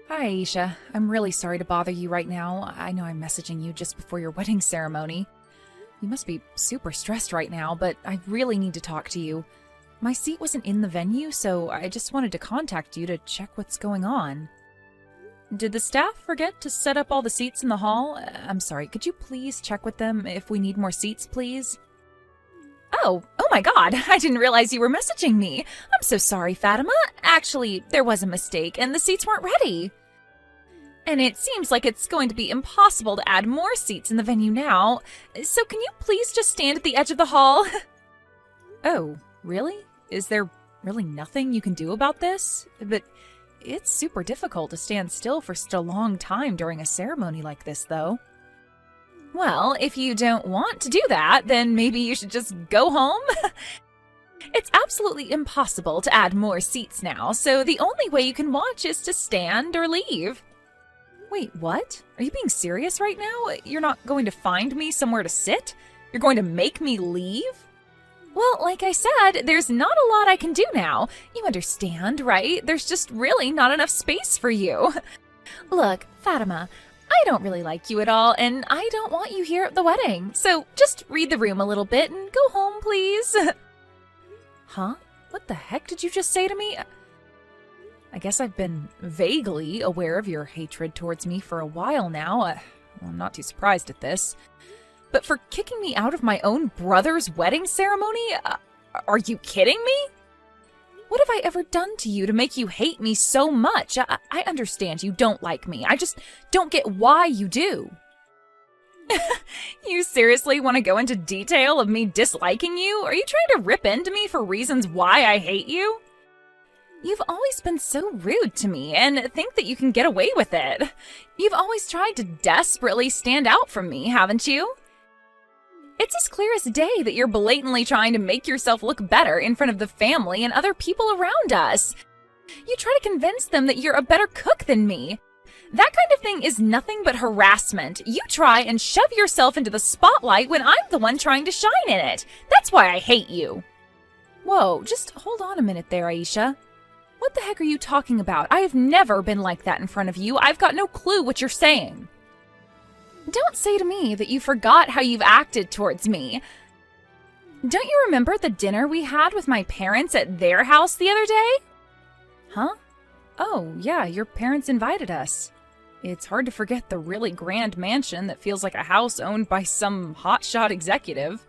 Hi, Aisha. I'm really sorry to bother you right now. I know I'm messaging you just before your wedding ceremony. You must be super stressed right now, but I really need to talk to you. My seat wasn't in the venue, so I just wanted to contact you to check what's going on. Did the staff forget to set up all the seats in the hall? I'm sorry, could you please check with them if we need more seats, please? Oh my god, I didn't realize you were messaging me. I'm so sorry, Fatima. Actually, there was a mistake, and the seats weren't ready. And it seems like it's going to be impossible to add more seats in the venue now, so can you please just stand at the edge of the hall? Oh, really? Is there really nothing you can do about this? But it's super difficult to stand still for such a long time during a ceremony like this, though. Well, if you don't want to do that, then maybe you should just go home? It's absolutely impossible to add more seats now, so the only way you can watch is to stand or leave. Wait, what? Are you being serious right now? You're not going to find me somewhere to sit? You're going to make me leave? Well, like I said, there's not a lot I can do now. You understand, right? There's just really not enough space for you. Look, Fatima, I don't really like you at all, and I don't want you here at the wedding. So just read the room a little bit and go home, please. Huh? What the heck did you just say to me? I guess I've been vaguely aware of your hatred towards me for a while now. I'm not too surprised at this. But for kicking me out of my own brother's wedding ceremony? Are you kidding me? What have I ever done to you to make you hate me so much? I understand you don't like me. I just don't get why you do. You seriously want to go into detail of me disliking you? Are you trying to rip into me for reasons why I hate you? You've always been so rude to me and think that you can get away with it. You've always tried to desperately stand out from me, haven't you? It's as clear as day that you're blatantly trying to make yourself look better in front of the family and other people around us. You try to convince them that you're a better cook than me. That kind of thing is nothing but harassment. You try and shove yourself into the spotlight when I'm the one trying to shine in it. That's why I hate you. Whoa, just hold on a minute there, Aisha. What the heck are you talking about? I have never been like that in front of you. I've got no clue what you're saying. Don't say to me that you forgot how you've acted towards me. Don't you remember the dinner we had with my parents at their house the other day? Huh? Oh, yeah, your parents invited us. It's hard to forget the really grand mansion that feels like a house owned by some hotshot executive.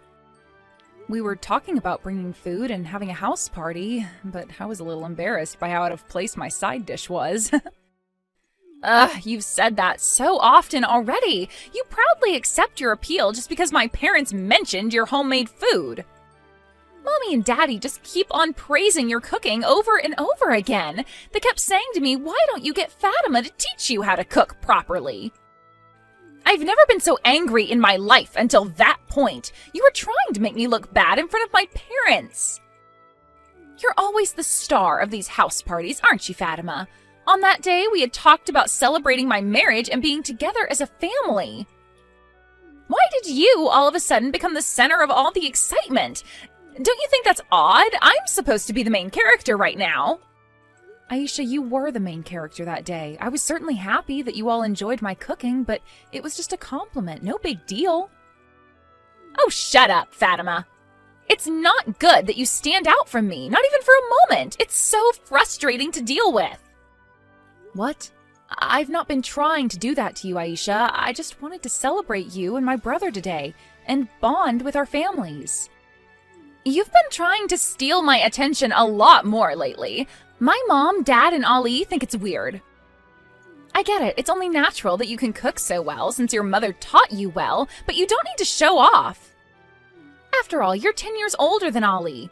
We were talking about bringing food and having a house party, but I was a little embarrassed by how out of place my side dish was. You've said that so often already. You proudly accept your appeal just because my parents mentioned your homemade food. Mommy and Daddy just keep on praising your cooking over and over again. They kept saying to me, why don't you get Fatima to teach you how to cook properly? I've never been so angry in my life until that point. You were trying to make me look bad in front of my parents. You're always the star of these house parties, aren't you, Fatima? On that day, we had talked about celebrating my marriage and being together as a family. Why did you all of a sudden become the center of all the excitement? Don't you think that's odd? I'm supposed to be the main character right now. Aisha, you were the main character that day. I was certainly happy that you all enjoyed my cooking, but it was just a compliment, no big deal. Oh, shut up, Fatima. It's not good that you stand out from me, not even for a moment. It's so frustrating to deal with. What? I've not been trying to do that to you, Aisha. I just wanted to celebrate you and my brother today and bond with our families. You've been trying to steal my attention a lot more lately. My mom, dad, and Ali think it's weird. I get it. It's only natural that you can cook so well since your mother taught you well, but you don't need to show off. After all, you're 10 years older than Ali.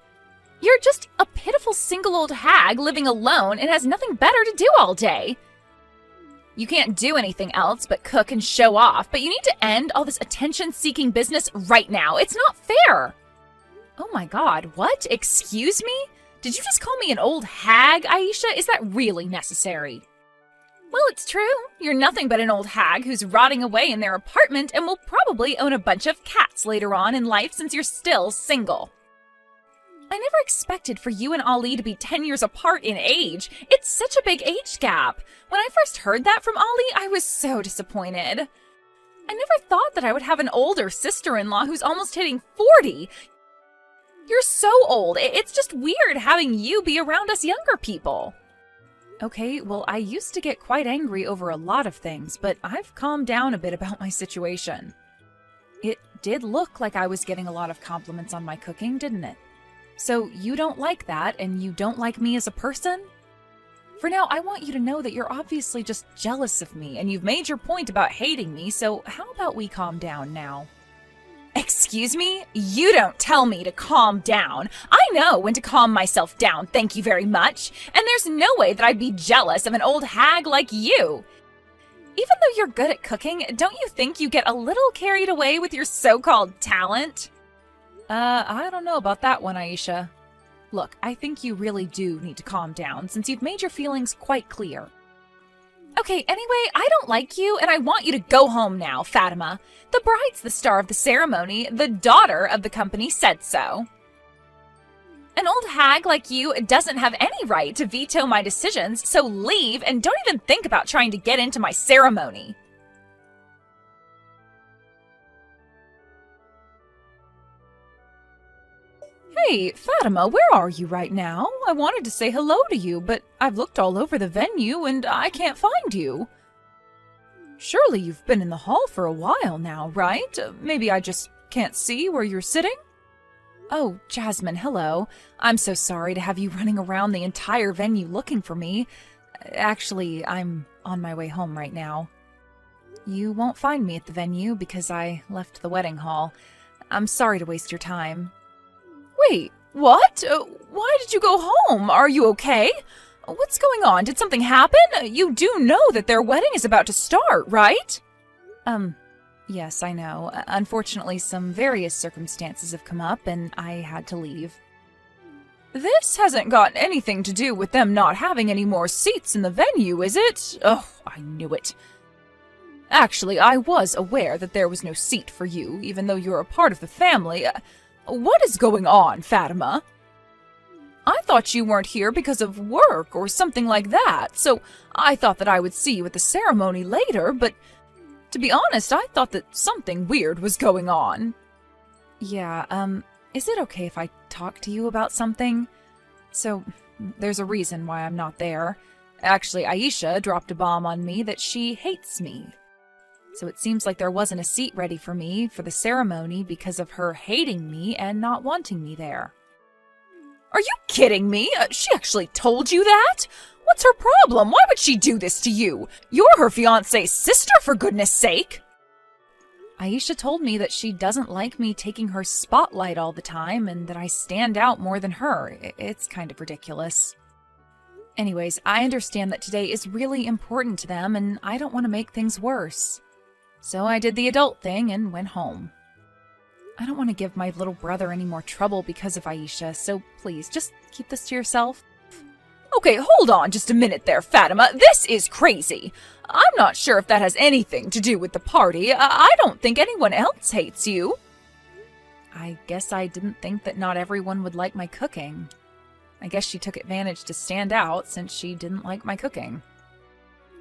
You're just a pitiful single old hag living alone and has nothing better to do all day. You can't do anything else but cook and show off, but you need to end all this attention-seeking business right now. It's not fair. Oh my god, what? Excuse me? Did you just call me an old hag, Aisha? Is that really necessary? Well, it's true. You're nothing but an old hag who's rotting away in their apartment and will probably own a bunch of cats later on in life since you're still single. I never expected for you and Ali to be 10 years apart in age. It's such a big age gap. When I first heard that from Ollie, I was so disappointed. I never thought that I would have an older sister-in-law who's almost hitting 40. You're so old. It's just weird having you be around us younger people. Okay, well, I used to get quite angry over a lot of things, but I've calmed down a bit about my situation. It did look like I was getting a lot of compliments on my cooking, didn't it? So you don't like that, and you don't like me as a person? For now, I want you to know that you're obviously just jealous of me, and you've made your point about hating me, so how about we calm down now? Excuse me? You don't tell me to calm down. I know when to calm myself down, thank you very much. And there's no way that I'd be jealous of an old hag like you. Even though you're good at cooking, don't you think you get a little carried away with your so-called talent? I don't know about that one, Aisha. Look, I think you really do need to calm down since you've made your feelings quite clear. Okay, anyway, I don't like you, and I want you to go home now, Fatima. The bride's the star of the ceremony. The daughter of the company said so. An old hag like you doesn't have any right to veto my decisions, so leave and don't even think about trying to get into my ceremony. Hey, Fatima, where are you right now? I wanted to say hello to you, but I've looked all over the venue and I can't find you. Surely you've been in the hall for a while now, right? Maybe I just can't see where you're sitting? Oh, Jasmine, hello. I'm so sorry to have you running around the entire venue looking for me. Actually, I'm on my way home right now. You won't find me at the venue because I left the wedding hall. I'm sorry to waste your time. Wait, what? Why did you go home? Are you okay? What's going on? Did something happen? You do know that their wedding is about to start, right? Yes, I know. Unfortunately, some various circumstances have come up and I had to leave. This hasn't got anything to do with them not having any more seats in the venue, is it? Oh, I knew it. Actually, I was aware that there was no seat for you, even though you're a part of the family. What is going on, Fatima? I thought you weren't here because of work or something like that, so I thought that I would see you at the ceremony later, but to be honest, I thought that something weird was going on. Yeah, is it okay if I talk to you about something? So, there's a reason why I'm not there. Actually, Aisha dropped a bomb on me that she hates me. So it seems like there wasn't a seat ready for me for the ceremony because of her hating me and not wanting me there. Are you kidding me? She actually told you that? What's her problem? Why would she do this to you? You're her fiancé's sister, for goodness sake! Aisha told me that she doesn't like me taking her spotlight all the time and that I stand out more than her. It's kind of ridiculous. Anyways, I understand that today is really important to them and I don't want to make things worse. So I did the adult thing and went home. I don't want to give my little brother any more trouble because of Aisha, so please, just keep this to yourself. Okay, hold on just a minute there, Fatima. This is crazy. I'm not sure if that has anything to do with the party. I don't think anyone else hates you. I guess I didn't think that not everyone would like my cooking. I guess she took advantage to stand out since she didn't like my cooking.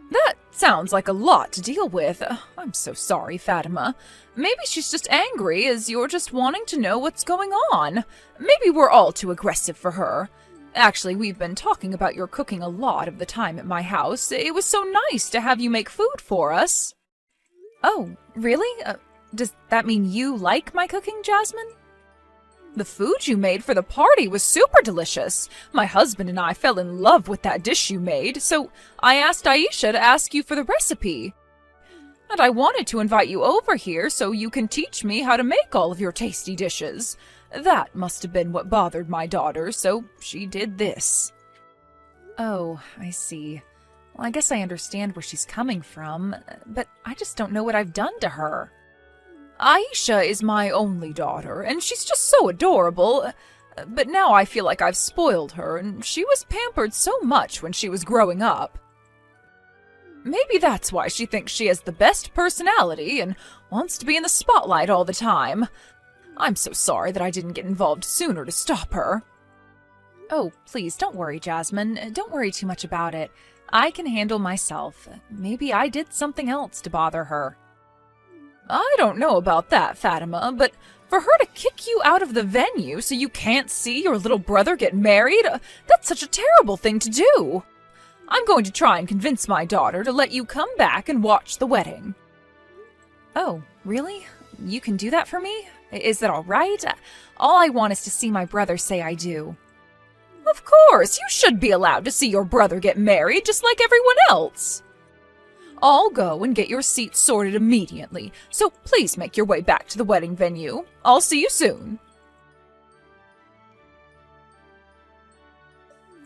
That sounds like a lot to deal with. I'm so sorry, Fatima. Maybe she's just angry as you're just wanting to know what's going on. Maybe we're all too aggressive for her. Actually, we've been talking about your cooking a lot of the time at my house. It was so nice to have you make food for us. Oh, really? Does that mean you like my cooking, Jasmine? The food you made for the party was super delicious. My husband and I fell in love with that dish you made, so I asked Aisha to ask you for the recipe. And I wanted to invite you over here so you can teach me how to make all of your tasty dishes. That must have been what bothered my daughter, so she did this. Oh, I see. Well, I guess I understand where she's coming from, but I just don't know what I've done to her. Aisha is my only daughter, and she's just so adorable, but now I feel like I've spoiled her, and she was pampered so much when she was growing up. Maybe that's why she thinks she has the best personality and wants to be in the spotlight all the time. I'm so sorry that I didn't get involved sooner to stop her. Oh, please, don't worry, Jasmine. Don't worry too much about it. I can handle myself. Maybe I did something else to bother her. I don't know about that, Fatima, but for her to kick you out of the venue so you can't see your little brother get married, that's such a terrible thing to do. I'm going to try and convince my daughter to let you come back and watch the wedding. Oh, really? You can do that for me? Is that all right? All I want is to see my brother say I do. Of course, you should be allowed to see your brother get married just like everyone else. I'll go and get your seats sorted immediately, so please make your way back to the wedding venue. I'll see you soon.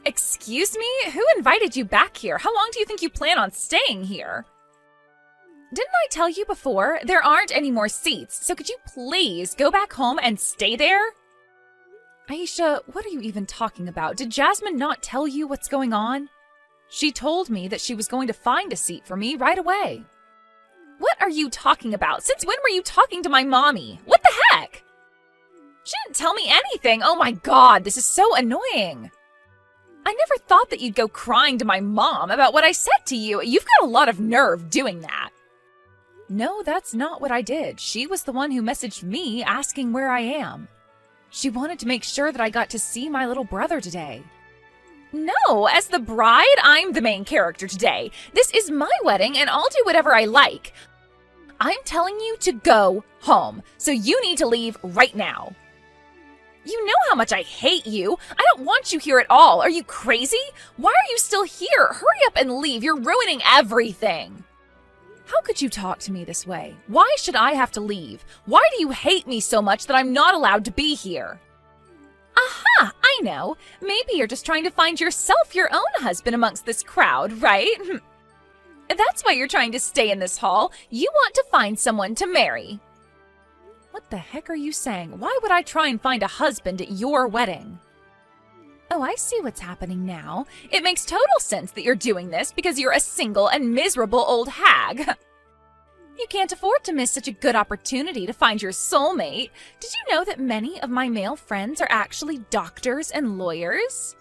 Excuse me? Who invited you back here? How long do you think you plan on staying here? Didn't I tell you before? There aren't any more seats, so could you please go back home and stay there? Aisha, what are you even talking about? Did Jasmine not tell you what's going on? She told me that she was going to find a seat for me right away. What are you talking about? Since when were you talking to my mommy? What the heck? She didn't tell me anything. Oh my god, this is so annoying. I never thought that you'd go crying to my mom about what I said to you. You've got a lot of nerve doing that. No, that's not what I did. She was the one who messaged me asking where I am. She wanted to make sure that I got to see my little brother today. No, as the bride, I'm the main character today. This is my wedding, and I'll do whatever I like. I'm telling you to go home, so you need to leave right now. You know how much I hate you. I don't want you here at all. Are you crazy? Why are you still here? Hurry up and leave. You're ruining everything. How could you talk to me this way? Why should I have to leave? Why do you hate me so much that I'm not allowed to be here? Aha! I know. Maybe you're just trying to find yourself your own husband amongst this crowd, right? That's why you're trying to stay in this hall. You want to find someone to marry. What the heck are you saying? Why would I try and find a husband at your wedding? Oh, I see what's happening now. It makes total sense that you're doing this because you're a single and miserable old hag. You can't afford to miss such a good opportunity to find your soulmate. Did you know that many of my male friends are actually doctors and lawyers?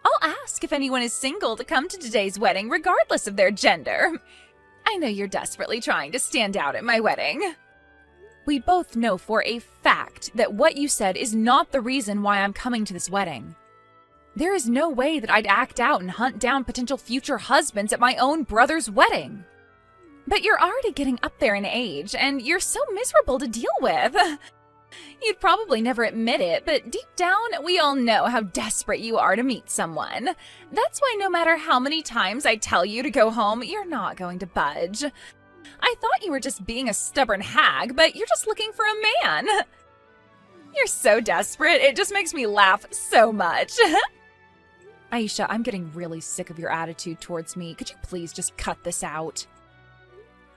I'll ask if anyone is single to come to today's wedding regardless of their gender. I know you're desperately trying to stand out at my wedding. We both know for a fact that what you said is not the reason why I'm coming to this wedding. There is no way that I'd act out and hunt down potential future husbands at my own brother's wedding. But you're already getting up there in age, and you're so miserable to deal with. You'd probably never admit it, but deep down, we all know how desperate you are to meet someone. That's why no matter how many times I tell you to go home, you're not going to budge. I thought you were just being a stubborn hag, but you're just looking for a man. You're so desperate, it just makes me laugh so much. Aisha, I'm getting really sick of your attitude towards me. Could you please just cut this out?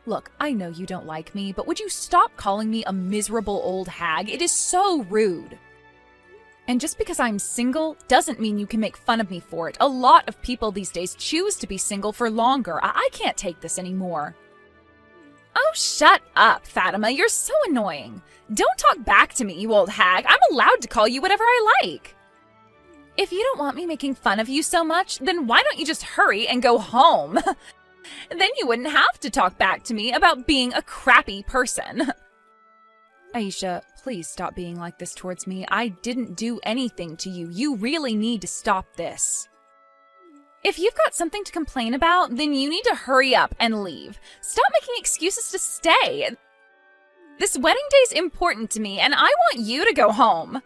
Look, I know you don't like me, but would you stop calling me a miserable old hag? It is so rude. And just because I'm single doesn't mean you can make fun of me for it. A lot of people these days choose to be single for longer. I can't take this anymore. Oh, shut up, Fatima. You're so annoying. Don't talk back to me, you old hag. I'm allowed to call you whatever I like. If you don't want me making fun of you so much, then why don't you just hurry and go home? Then you wouldn't have to talk back to me about being a crappy person. Aisha, please stop being like this towards me. I didn't do anything to you. You really need to stop this. If you've got something to complain about, then you need to hurry up and leave. Stop making excuses to stay. This wedding day's important to me, and I want you to go home.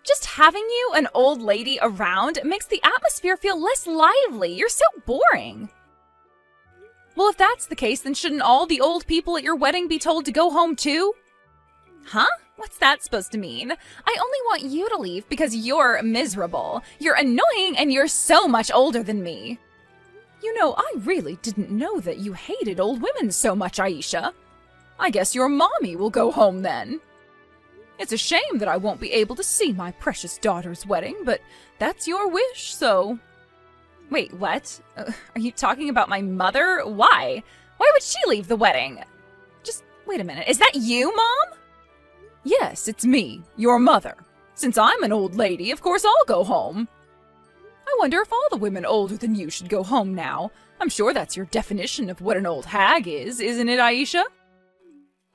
Just having you, an old lady, around makes the atmosphere feel less lively. You're so boring. Well, if that's the case, then shouldn't all the old people at your wedding be told to go home too? Huh? What's that supposed to mean? I only want you to leave because you're miserable. You're annoying and you're so much older than me. You know, I really didn't know that you hated old women so much, Aisha. I guess your mommy will go home then. It's a shame that I won't be able to see my precious daughter's wedding, but that's your wish, so... Wait, what? Are you talking about my mother? Why? Why would she leave the wedding? Just wait a minute. Is that you, Mom? Yes, it's me, your mother. Since I'm an old lady, of course I'll go home. I wonder if all the women older than you should go home now. I'm sure that's your definition of what an old hag is, isn't it, Aisha?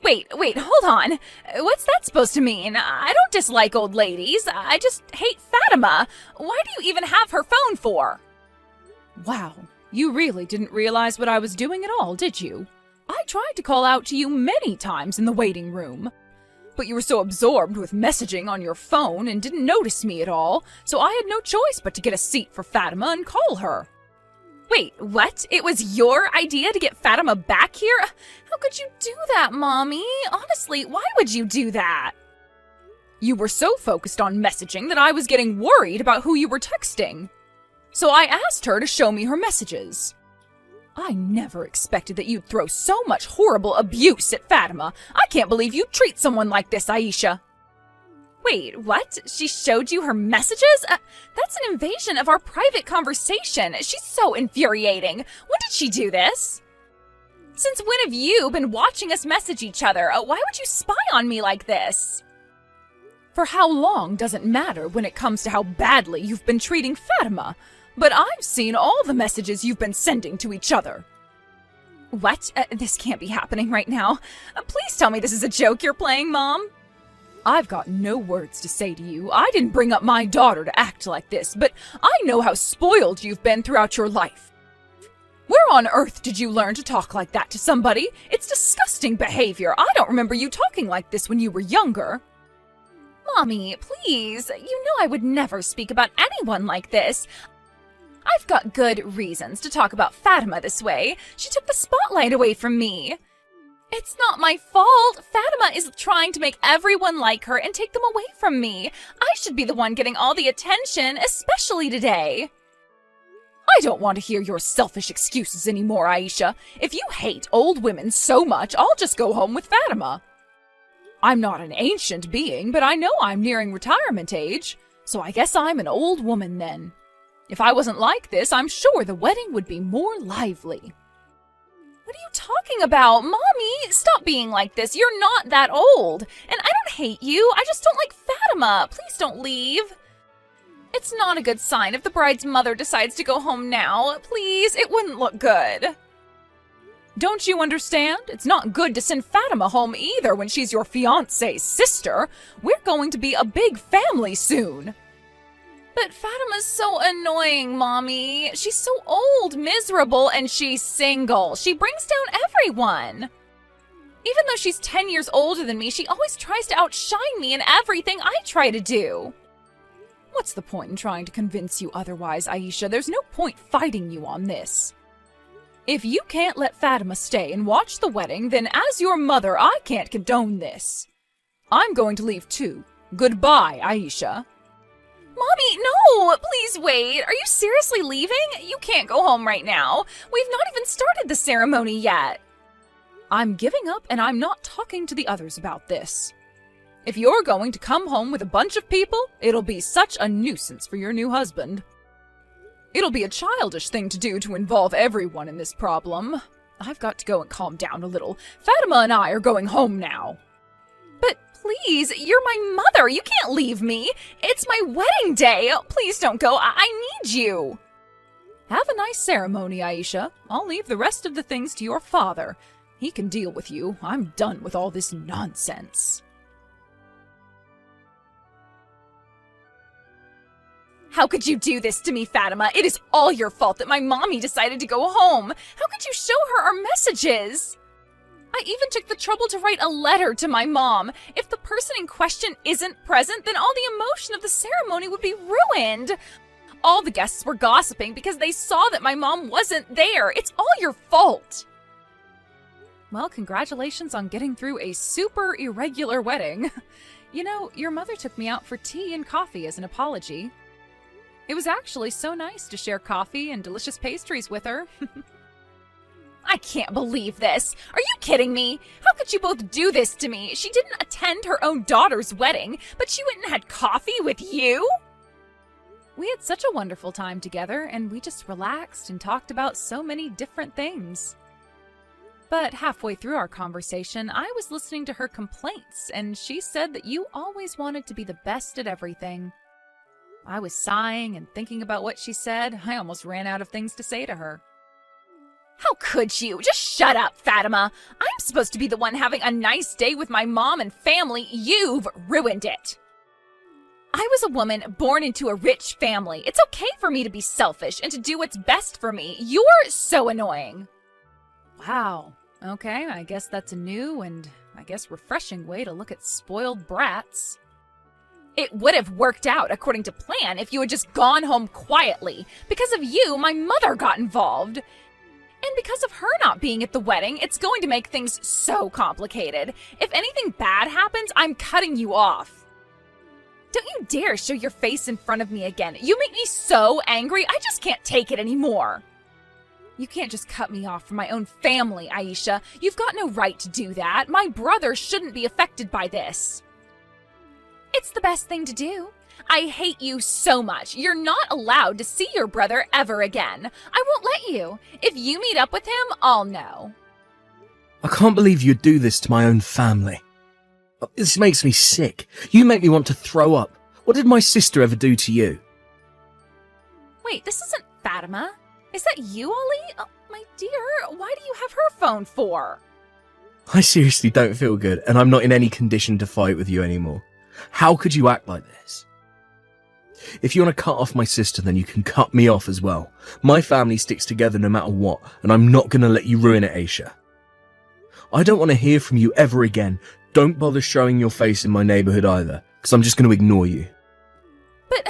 Wait, hold on. What's that supposed to mean? I don't dislike old ladies. I just hate Fatima. Why do you even have her phone for? Wow, you really didn't realize what I was doing at all, did you? I tried to call out to you many times in the waiting room. But you were so absorbed with messaging on your phone and didn't notice me at all, so I had no choice but to get a seat for Fatima and call her. Wait, what? It was your idea to get Fatima back here? How could you do that, Mommy? Honestly, why would you do that? You were so focused on messaging that I was getting worried about who you were texting. So I asked her to show me her messages. I never expected that you'd throw so much horrible abuse at Fatima. I can't believe you'd treat someone like this, Aisha. Wait, what? She showed you her messages? That's an invasion of our private conversation. She's so infuriating. When did she do this? Since when have you been watching us message each other? Why would you spy on me like this? For how long doesn't matter when it comes to how badly you've been treating Fatima. But I've seen all the messages you've been sending to each other. What? This can't be happening right now. Please tell me this is a joke you're playing, Mom. I've got no words to say to you. I didn't bring up my daughter to act like this, but I know how spoiled you've been throughout your life. Where on earth did you learn to talk like that to somebody? It's disgusting behavior. I don't remember you talking like this when you were younger. Mommy, please. You know I would never speak about anyone like this. I've got good reasons to talk about Fatima this way. She took the spotlight away from me. It's not my fault. Fatima is trying to make everyone like her and take them away from me. I should be the one getting all the attention, especially today. I don't want to hear your selfish excuses anymore, Aisha. If you hate old women so much, I'll just go home with Fatima. I'm not an ancient being, but I know I'm nearing retirement age, so I guess I'm an old woman then. If I wasn't like this, I'm sure the wedding would be more lively. What are you talking about? Mommy, stop being like this. You're not that old. And I don't hate you. I just don't like Fatima. Please don't leave. It's not a good sign if the bride's mother decides to go home now. Please, it wouldn't look good. Don't you understand? It's not good to send Fatima home either when she's your fiancé's sister. We're going to be a big family soon. But Fatima's so annoying, Mommy. She's so old, miserable, and she's single. She brings down everyone. Even though she's 10 years older than me, she always tries to outshine me in everything I try to do. What's the point in trying to convince you otherwise, Aisha? There's no point fighting you on this. If you can't let Fatima stay and watch the wedding, then as your mother, I can't condone this. I'm going to leave too. Goodbye, Aisha. Mommy, no! Please wait. Are you seriously leaving? You can't go home right now. We've not even started the ceremony yet. I'm giving up and I'm not talking to the others about this. If you're going to come home with a bunch of people, it'll be such a nuisance for your new husband. It'll be a childish thing to do to involve everyone in this problem. I've got to go and calm down a little. Fatima and I are going home now. But please, you're my mother. You can't leave me. It's my wedding day. Please don't go. I need you. Have a nice ceremony, Aisha. I'll leave the rest of the things to your father. He can deal with you. I'm done with all this nonsense. How could you do this to me, Fatima? It is all your fault that my mommy decided to go home. How could you show her our messages? I even took the trouble to write a letter to my mom. If the person in question isn't present, then all the emotion of the ceremony would be ruined. All the guests were gossiping because they saw that my mom wasn't there. It's all your fault. Well, congratulations on getting through a super irregular wedding. You know, your mother took me out for tea and coffee as an apology. It was actually so nice to share coffee and delicious pastries with her. I can't believe this. Are you kidding me? How could you both do this to me? She didn't attend her own daughter's wedding, but she went and had coffee with you? We had such a wonderful time together, and we just relaxed and talked about so many different things. But halfway through our conversation, I was listening to her complaints, and she said that you always wanted to be the best at everything. I was sighing and thinking about what she said. I almost ran out of things to say to her. How could you? Just shut up, Fatima. I'm supposed to be the one having a nice day with my mom and family. You've ruined it. I was a woman born into a rich family. It's okay for me to be selfish and to do what's best for me. You're so annoying. Wow. Okay, I guess that's a new and I guess refreshing way to look at spoiled brats. It would have worked out according to plan if you had just gone home quietly. Because of you, my mother got involved. And because of her not being at the wedding, it's going to make things so complicated. If anything bad happens, I'm cutting you off. Don't you dare show your face in front of me again. You make me so angry, I just can't take it anymore. You can't just cut me off from my own family, Aisha. You've got no right to do that. My brother shouldn't be affected by this. It's the best thing to do. I hate you so much. You're not allowed to see your brother ever again. I won't let you. If you meet up with him, I'll know. I can't believe you'd do this to my own family. This makes me sick. You make me want to throw up. What did my sister ever do to you? Wait, this isn't Fatima. Is that you, Ollie? Oh, my dear, why do you have her phone for? I seriously don't feel good, and I'm not in any condition to fight with you anymore. How could you act like this? If you want to cut off my sister, then you can cut me off as well. My family sticks together no matter what, and I'm not going to let you ruin it, Aisha. I don't want to hear from you ever again. Don't bother showing your face in my neighborhood either, because I'm just going to ignore you. But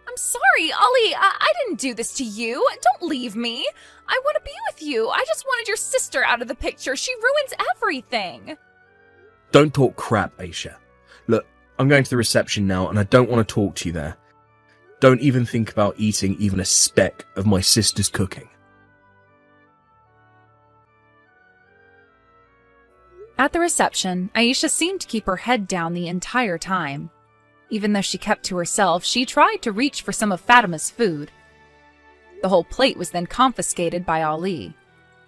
I'm sorry, Ollie. I didn't do this to you. Don't leave me. I want to be with you. I just wanted your sister out of the picture. She ruins everything. Don't talk crap, Aisha. Look, I'm going to the reception now, and I don't want to talk to you there. Don't even think about eating even a speck of my sister's cooking. At the reception, Aisha seemed to keep her head down the entire time. Even though she kept to herself, she tried to reach for some of Fatima's food. The whole plate was then confiscated by Ali.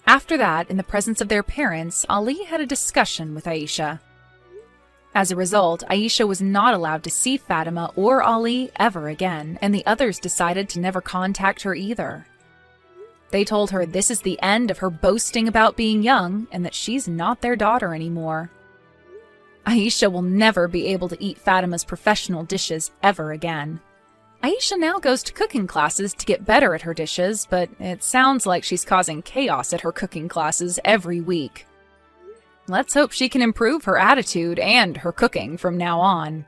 After that, in the presence of their parents, Ali had a discussion with Aisha. As a result, Aisha was not allowed to see Fatima or Ali ever again, and the others decided to never contact her either. They told her this is the end of her boasting about being young and that she's not their daughter anymore. Aisha will never be able to eat Fatima's professional dishes ever again. Aisha now goes to cooking classes to get better at her dishes, but it sounds like she's causing chaos at her cooking classes every week. Let's hope she can improve her attitude and her cooking from now on.